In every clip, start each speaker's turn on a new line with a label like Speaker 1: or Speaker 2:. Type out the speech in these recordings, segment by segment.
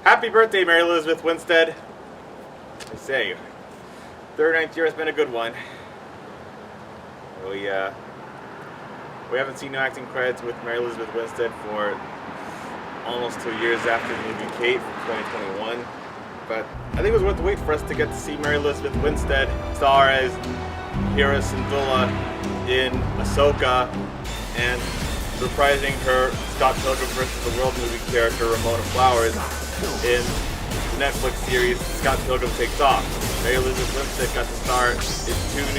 Speaker 1: Happy birthday, Mary Elizabeth Winstead. I say, 39th year has been a good one. We haven't seen no acting credits with Mary Elizabeth Winstead for almost 2 years after the movie Kate from 2021. But I think it was worth the wait for us to get to see Mary Elizabeth Winstead star as Hera Syndulla in Ahsoka and reprising her Scott Pilgrim vs. the World movie character Ramona Flowers in the Netflix series Scott Pilgrim Takes Off. Mary Elizabeth Winstead got to star in 2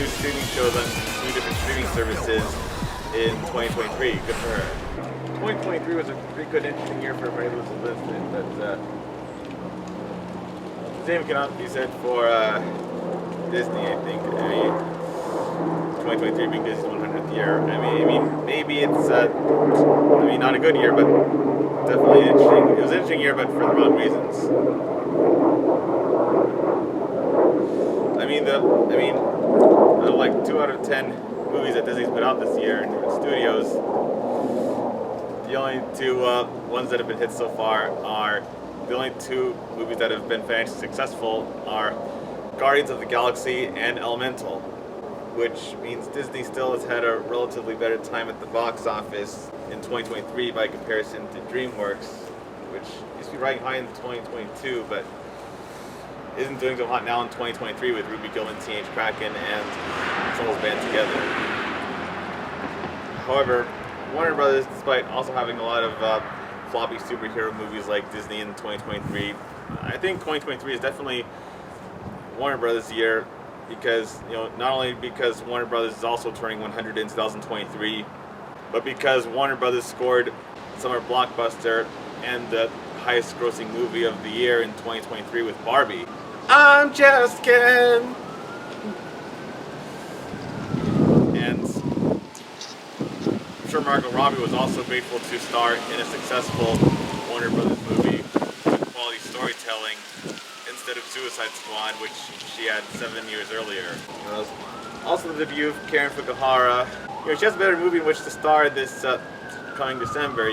Speaker 1: new streaming shows on 2 different streaming services in 2023. Good for her. 2023 was a pretty good, interesting year for Mary Elizabeth Winstead, but the same cannot be said for Disney, I think. 2023 being Disney's 100th year. I mean, maybe it's not a good year, but definitely interesting. It was an interesting year, but for the wrong reasons. Like 2 out of 10 movies that Disney's put out this year in different studios, the only 2 ones that have been hits so far are the only 2 movies that have been financially successful are Guardians of the Galaxy and Elemental, which means Disney still has had a relatively better time at the box office in 2023 by comparison to DreamWorks, which used to be riding high in 2022, but isn't doing so hot now in 2023 with Ruby Gillman, Teenage Kraken, and Trolls Band together. However, Warner Brothers, despite also having a lot of floppy superhero movies like Disney in 2023, I think 2023 is definitely Warner Brothers' year because, not only because Warner Brothers is also turning 100 in 2023, but because Warner Brothers scored summer blockbuster and the highest grossing movie of the year in 2023 with Barbie. I'm just kidding! And I'm sure Margot Robbie was also grateful to star in a successful Warner Brothers movie with quality storytelling instead of Suicide Squad, which she had 7 years earlier. Also the debut of Karen Fukuhara. She has a better movie in which to star this coming December.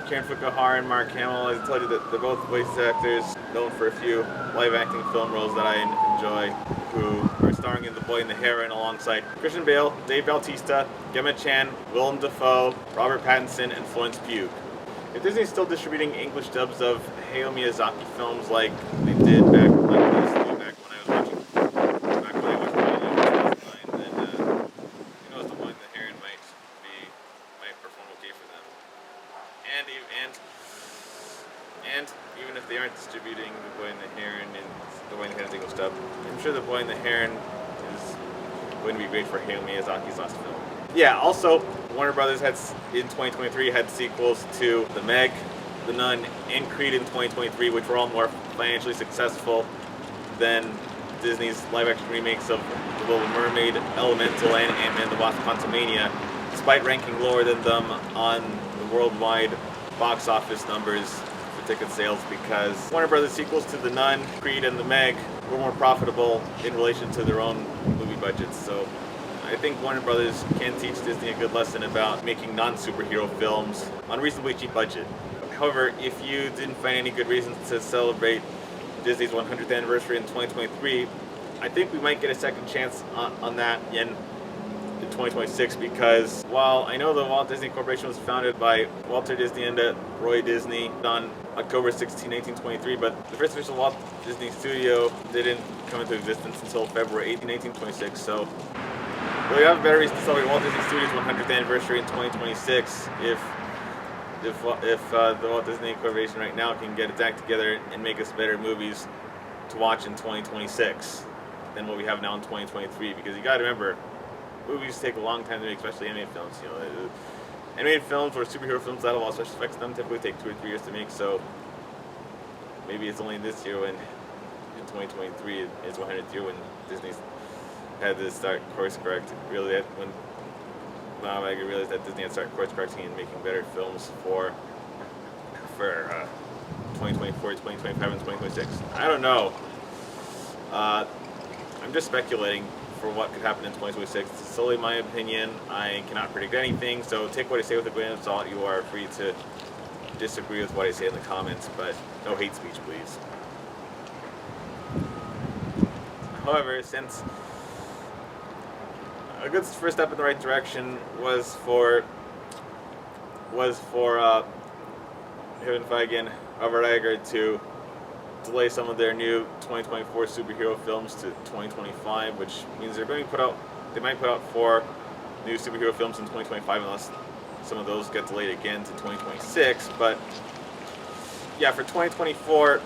Speaker 1: Karen Fukuhara and Mark Hamill, as I told you, that they're both voice actors known for a few live-acting film roles that I enjoy, who are starring in The Boy and the Heron alongside Christian Bale, Dave Bautista, Gemma Chan, Willem Dafoe, Robert Pattinson, and Florence Pugh. If Disney's still distributing English dubs of Hayao Miyazaki films like they did back when I was watching then who knows, The Boy and the Heron might perform okay for them. And even if they aren't distributing The Boy and the Heron and The Boy and the Heron's English dub, I'm sure The Boy and the Heron is going to be great for Hayao Miyazaki's last film. Yeah, also, Warner Brothers in 2023 had sequels to The Meg, The Nun, and Creed in 2023, which were all more financially successful than Disney's live-action remakes of The Little Mermaid, Elemental, and Ant-Man the Wasp: Quantumania, despite ranking lower than them on the worldwide box office numbers for ticket sales, because Warner Brothers sequels to The Nun, Creed, and The Meg were more profitable in relation to their own movie budgets. So I think Warner Brothers can teach Disney a good lesson about making non-superhero films on a reasonably cheap budget. However, if you didn't find any good reasons to celebrate Disney's 100th anniversary in 2023, I think we might get a second chance on that in 2026, because while I know the Walt Disney Corporation was founded by Walter Disney and Roy Disney on October 16, 1923, but the first official Walt Disney Studio didn't come into existence until February 18, 1926, so we have better reason to celebrate Walt Disney Studios' 100th anniversary in 2026 if the Walt Disney Corporation right now can get its act together and make us better movies to watch in 2026 than what we have now in 2023, because you gotta remember, movies take a long time to make, especially animated films. Animated films or superhero films that have all special effects, them typically take 2 or 3 years to make. So maybe it's only this year, when in 2023 is 100th year, when Disney's had to start course correct. Really, when Bob Iger realized that Disney had to start course correcting and making better films for 2024, 2025, and 2026. I don't know. I'm just speculating for what could happen in 2026. It's solely my opinion. I cannot predict anything, so take what I say with a grain of salt. You are free to disagree with what I say in the comments, but no hate speech, please. However, since a good first step in the right direction was for Kevin Feige and Robert Iger to delay some of their new 2024 superhero films to 2025, which means they might put out 4 new superhero films in 2025 unless some of those get delayed again to 2026. But yeah, for 2024,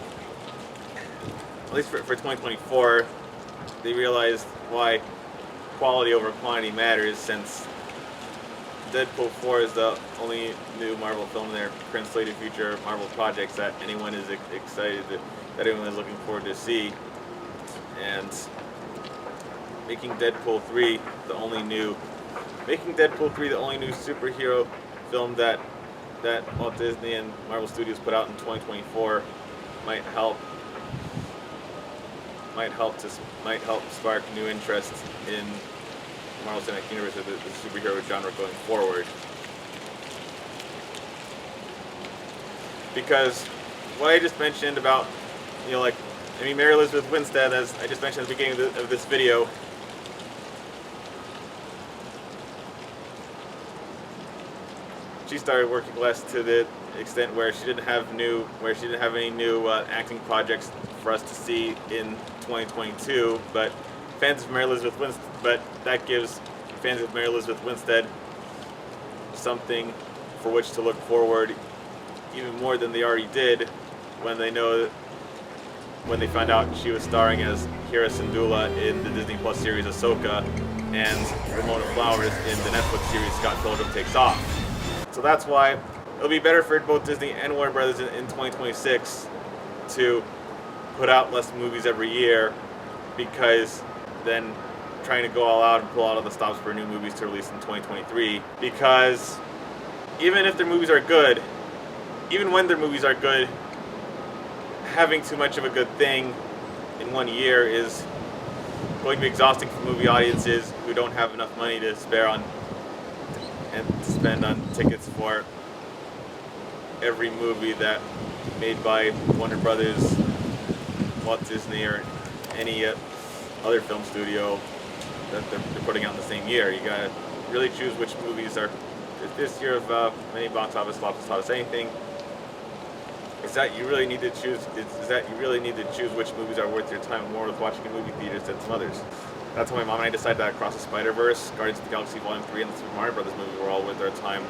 Speaker 1: at least for 2024, they realized why quality over quantity matters, since Deadpool 4 is the only new Marvel film in their current slated future Marvel projects that anyone is excited that anyone is looking forward to see, and making Deadpool 3 the only new superhero film that Walt Disney and Marvel Studios put out in 2024 might help spark new interest in the Marvel Cinematic Universe or the superhero genre going forward. Because what I just mentioned about, Mary Elizabeth Winstead, as I just mentioned at the beginning of this video, she started working less to the extent where she didn't have any new acting projects for us to see in 2022. But that gives fans of Mary Elizabeth Winstead something for which to look forward, even more than they already did when they found out she was starring as Hera Syndulla in the Disney Plus series Ahsoka and Ramona Flowers in the Netflix series Scott Pilgrim Takes Off. So that's why it'll be better for both Disney and Warner Brothers in 2026 to put out less movies every year, because then trying to go all out and pull out all the stops for new movies to release in 2023. Because even if their movies are good, even when their movies are good, having too much of a good thing in one year is going to be exhausting for movie audiences who don't have enough money to spare on and to spend on tickets for every movie that made by Warner Brothers, Walt Disney, or any other film studio that they're putting out in the same year. You gotta really choose which movies are. This year of many box office flops has taught us anything, is that you really need to choose. Which movies are worth your time more with watching in movie theaters than some others. That's why my mom and I decided that Across the Spider-Verse, Guardians of the Galaxy Volume 3, and the Super Mario Brothers movie were all worth our time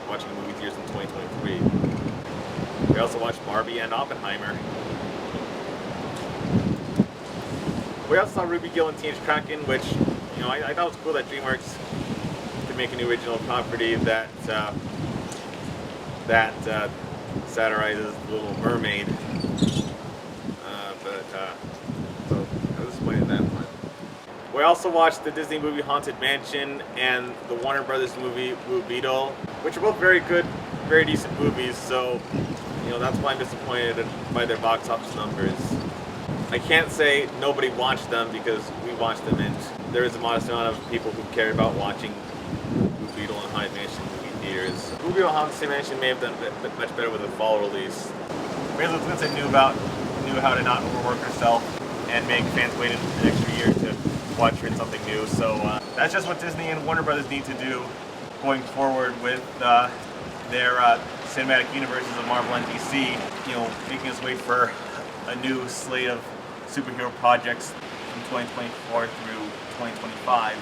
Speaker 1: watching in movie theaters in 2023. We also watched Barbie and Oppenheimer. We also saw Ruby Gill and Teenage Kraken, which I thought was cool that DreamWorks could make a new original property that satirizes The Little Mermaid. So I was disappointed in that one. We also watched the Disney movie Haunted Mansion and the Warner Brothers movie Blue Beetle, which are both very good, very decent movies. So that's why I'm disappointed by their box office numbers. I can't say nobody watched them, because we watched them, and there is a modest amount of people who care about watching Blue Beetle and Haunted Mansion in movie theaters. Blue Beetle and Haunted Mansion may have done much better with a fall release. Elizabeth Winstead knew how to not overwork herself and make fans wait an extra year to watch her in something new. So that's just what Disney and Warner Brothers need to do going forward with their cinematic universes of Marvel and DC. Making us wait for a new slate of superhero projects from 2024 through 2025.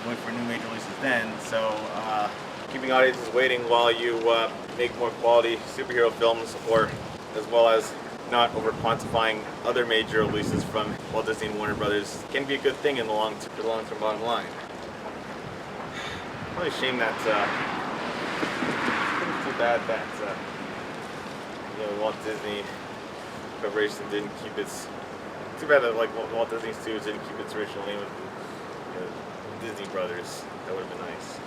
Speaker 1: Wait for new major releases then. So keeping audiences waiting while you make more quality superhero films, or as well as not over quantifying other major releases from Walt Disney and Warner Brothers, can be a good thing in the long-term bottom line. Really a shame that it's too bad that Walt Disney Corporation didn't keep its. Too bad that Walt Disney Studios didn't keep its original name of Disney Brothers. That would have been nice.